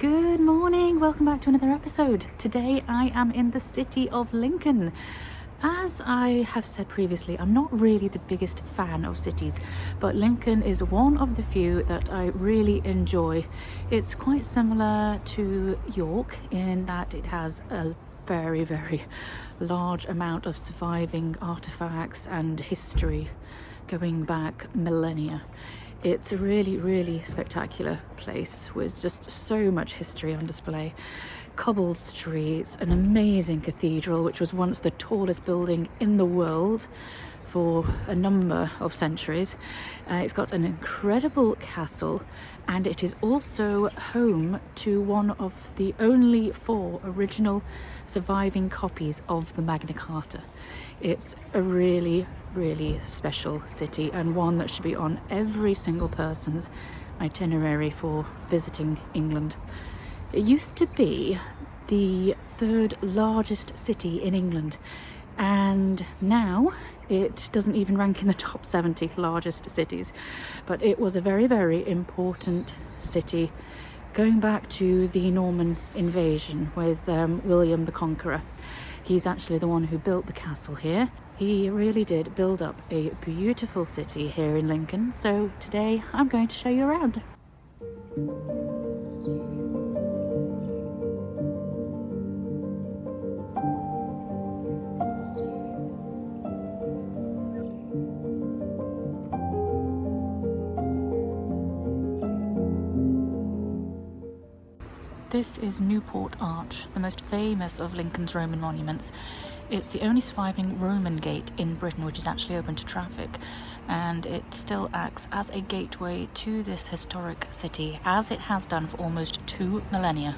Good morning, welcome back to another episode. Today I am in the city of Lincoln. As I have said previously, I'm not really the biggest fan of cities, but Lincoln is one of the few that I really enjoy. It's quite similar to York in that it has a very large amount of surviving artifacts and history going back millennia. It's a really spectacular place with just so much history on display. Cobbled streets, an amazing cathedral which was once the tallest building in the world for a number of centuries. It's got an incredible castle, and it is also home to one of the only 4 original surviving copies of the Magna Carta. It's a really special city, and one that should be on every single person's itinerary for visiting England. It used to be the 3rd largest city in England, and now it doesn't even rank in the top 70 largest cities. But it was a very important city going back to the Norman invasion with William the Conqueror. He's actually the one who built the castle here. He really did build up a beautiful city here in Lincoln, so today I'm going to show you around. This is Newport Arch, the most famous of Lincoln's Roman monuments. It's the only surviving Roman gate in Britain which is actually open to traffic, and it still acts as a gateway to this historic city, as it has done for almost 2 millennia.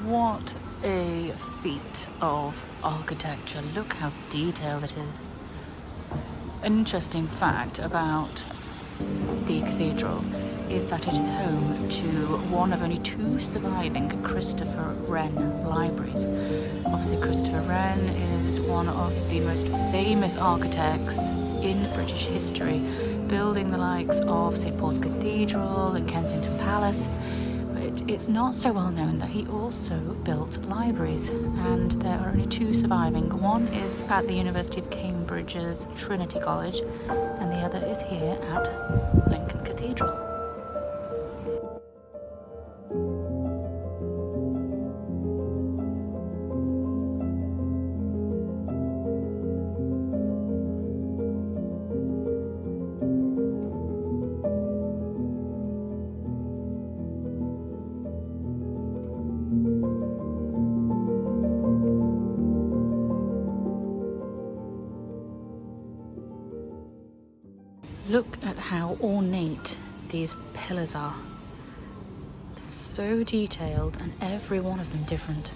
What a feat of architecture. Look how detailed it is. An interesting fact about the cathedral is that it is home to one of only 2 surviving Christopher Wren libraries. Obviously, Christopher Wren is one of the most famous architects in British history, building the likes of St. Paul's Cathedral and Kensington Palace. But it's not so well known that he also built libraries, and there are only 2 surviving. One is at the University of Cambridge's Trinity College, and the other is here at Lincoln Cathedral. Look at how ornate these pillars are. So detailed, and every one of them different.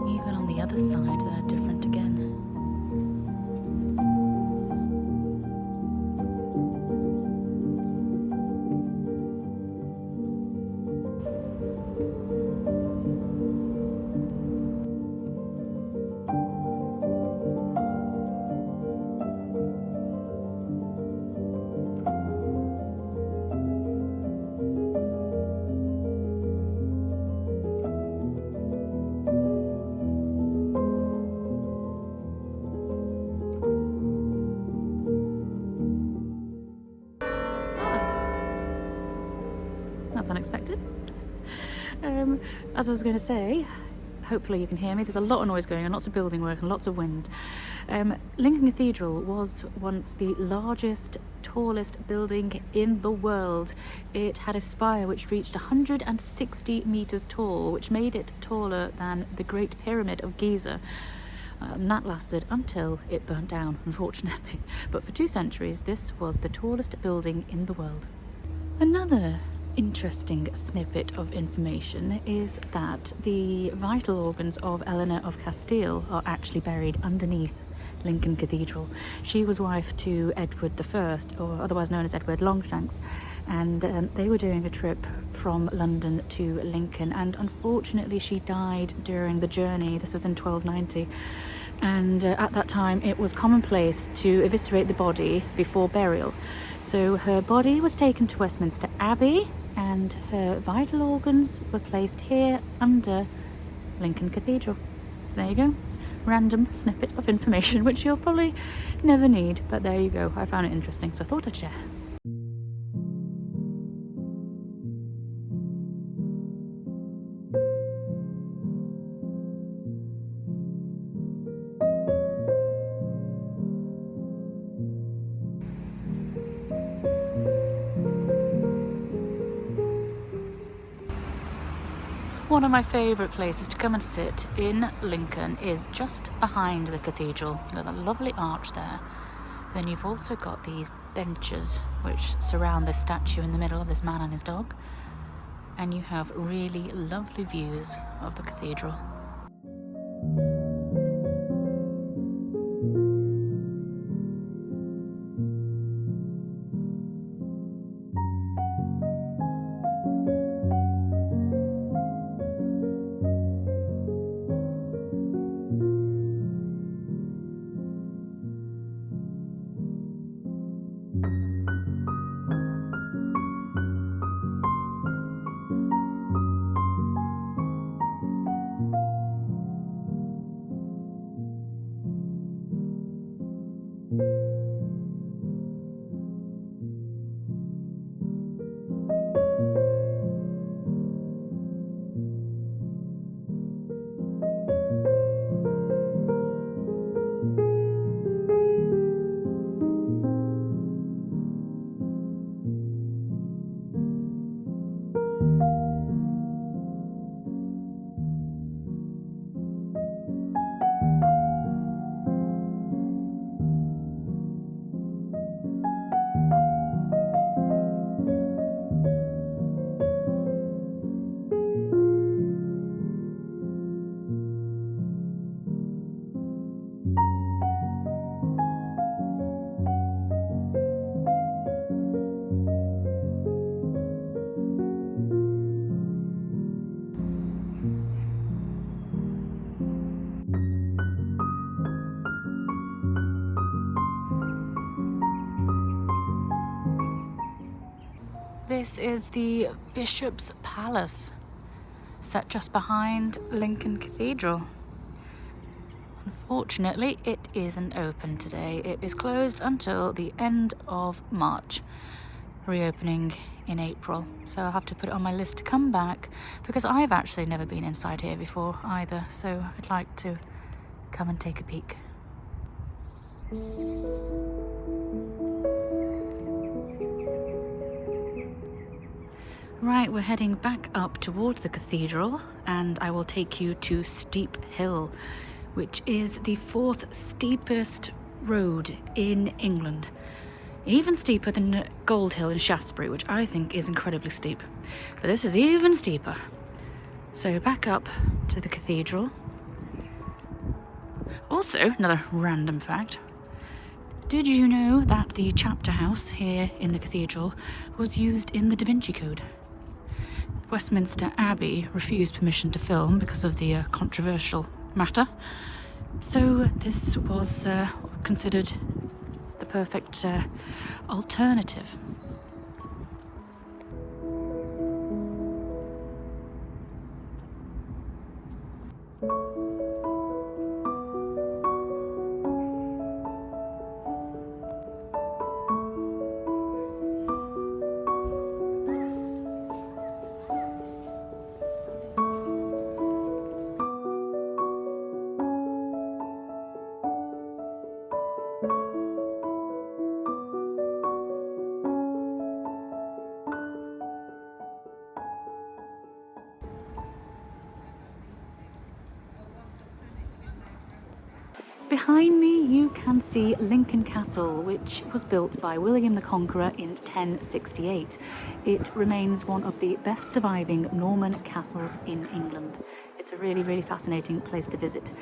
Even on the other side, they're different again. unexpected. As I was going to say, hopefully you can hear me. There's a lot of noise going on, lots of building work and lots of wind. Lincoln Cathedral was once the largest, tallest building in the world. It had a spire which reached 160 meters tall, which made it taller than the Great Pyramid of Giza. And that lasted until it burnt down, unfortunately. But for 2 centuries, this was the tallest building in the world. Another interesting snippet of information is that the vital organs of Eleanor of Castile are actually buried underneath Lincoln Cathedral. She was wife to Edward I, or otherwise known as Edward Longshanks, and they were doing a trip from London to Lincoln, and unfortunately she died during the journey. This was in 1290, and at that time it was commonplace to eviscerate the body before burial. So her body was taken to Westminster Abbey and her vital organs were placed here under Lincoln Cathedral. So there you go. Random snippet of information which you'll probably never need, but there you go. I found it interesting, so I thought I'd share. One of my favourite places to come and sit in Lincoln is just behind the cathedral. Look at that lovely arch there. Then you've also got these benches which surround this statue in the middle of this man and his dog. And you have really lovely views of the cathedral. This is the Bishop's Palace, set just behind Lincoln Cathedral. Unfortunately, it isn't open today. It is closed until the end of March, reopening in April. So I'll have to put it on my list to come back, because I've actually never been inside here before either, so I'd like to come and take a peek. Right, we're heading back up towards the cathedral, and I will take you to Steep Hill, which is the 4th steepest road in England. Even steeper than Gold Hill in Shaftesbury, which I think is incredibly steep. But this is even steeper. So back up to the cathedral. Also, another random fact. Did you know that the chapter house here in the cathedral was used in the Da Vinci Code? Westminster Abbey refused permission to film because of the controversial matter. So this was considered the perfect alternative. Behind me you can see Lincoln Castle, which was built by William the Conqueror in 1068. It remains one of the best surviving Norman castles in England. It's a really, really fascinating place to visit.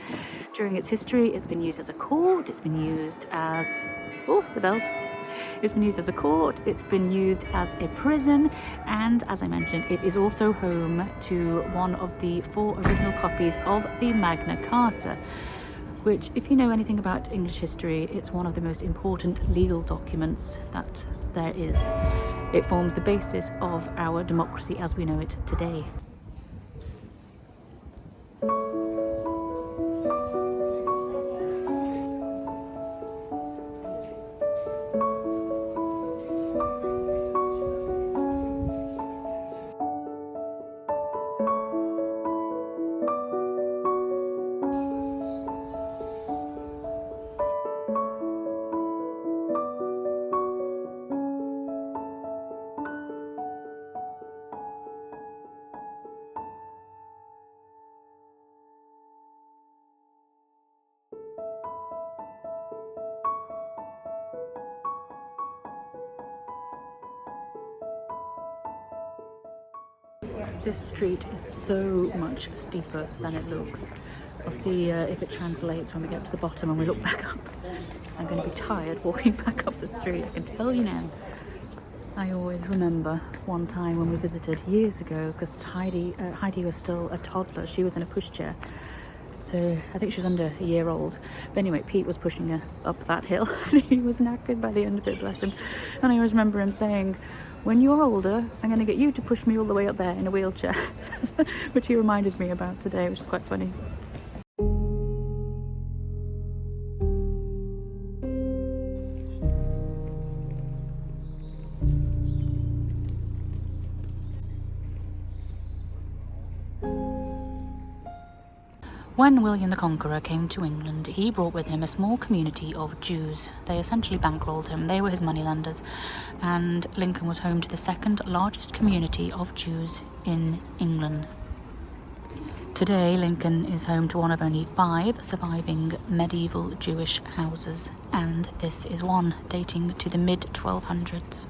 During its history, it's been used as a court, it's been used as... oh, the bells. It's been used as a court, it's been used as a prison, and as I mentioned, it is also home to one of the 4 original copies of the Magna Carta, which, if you know anything about English history, it's one of the most important legal documents that there is. It forms the basis of our democracy as we know it today. This street is so much steeper than it looks. I'll see if it translates when we get to the bottom and we look back up. I'm going to be tired walking back up the street, I can tell you now. I always remember one time when we visited years ago, because Heidi was still a toddler. She was in a pushchair, so I think she was under a year old. But anyway, Pete was pushing her up that hill and he was knackered by the end of it, bless him. And I always remember him saying, "When you're older, I'm going to get you to push me all the way up there in a wheelchair," which he reminded me about today, which is quite funny. When William the Conqueror came to England, he brought with him a small community of Jews. They essentially bankrolled him, they were his moneylenders, and Lincoln was home to the 2nd largest community of Jews in England. Today, Lincoln is home to one of only 5 surviving medieval Jewish houses, and this is one dating to the mid-1200s.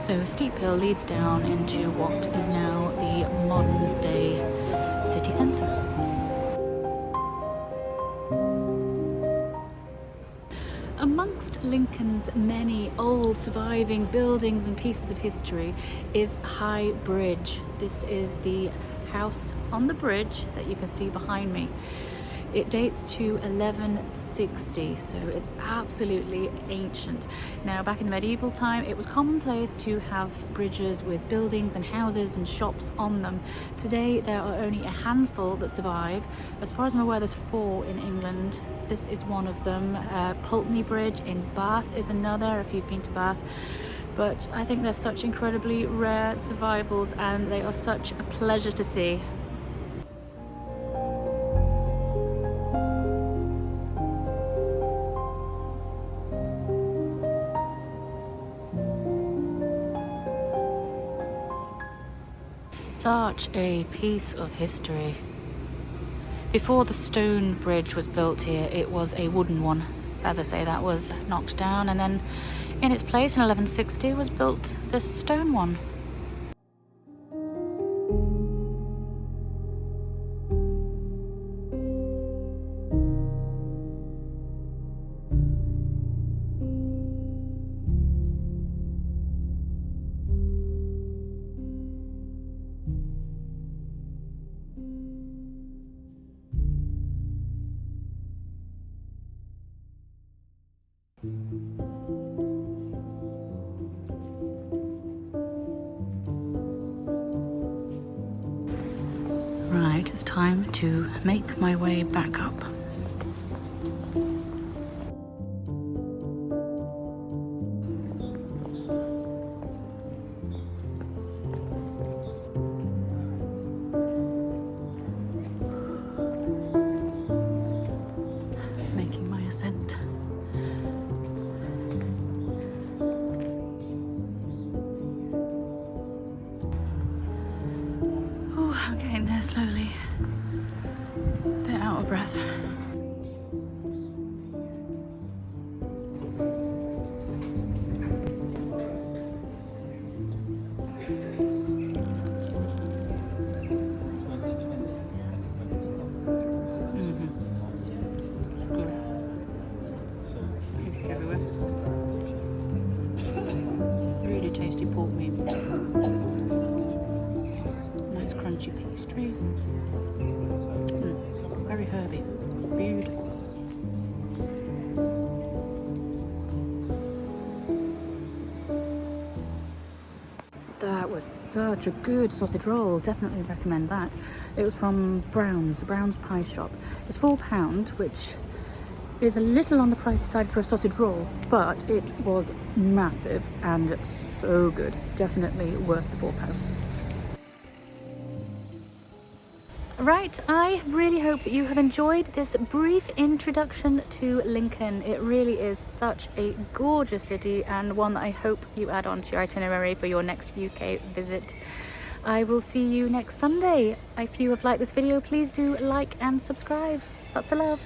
So a steep hill leads down into what is now the modern day city centre. Amongst Lincoln's many old surviving buildings and pieces of history is High Bridge. This is the house on the bridge that you can see behind me. It dates to 1160, so it's absolutely ancient. Now, back in the medieval time, it was commonplace to have bridges with buildings and houses and shops on them. Today, there are only a handful that survive. As far as I'm aware, there's 4 in England. This is one of them. Pulteney Bridge in Bath is another, if you've been to Bath. But I think they're such incredibly rare survivals, and they are such a pleasure to see. Such a piece of history. Before the stone bridge was built here, it was a wooden one. As I say, that was knocked down, and then in its place in 1160 was built this stone one. Right, it's time to make my way back up. Making my ascent slowly. A bit out of breath. Really tasty pork meat. Nice crunchy pastry. Very herby. Beautiful. That was such a good sausage roll. Definitely recommend that. It was from Brown's Pie Shop. It's £4, which is a little on the pricey side for a sausage roll, but it was massive and so good. Definitely worth the £4. Right, I really hope that you have enjoyed this brief introduction to Lincoln. It really is such a gorgeous city and one that I hope you add on to your itinerary for your next UK visit. I will see you next Sunday. If you have liked this video, please do like and subscribe. Lots of love.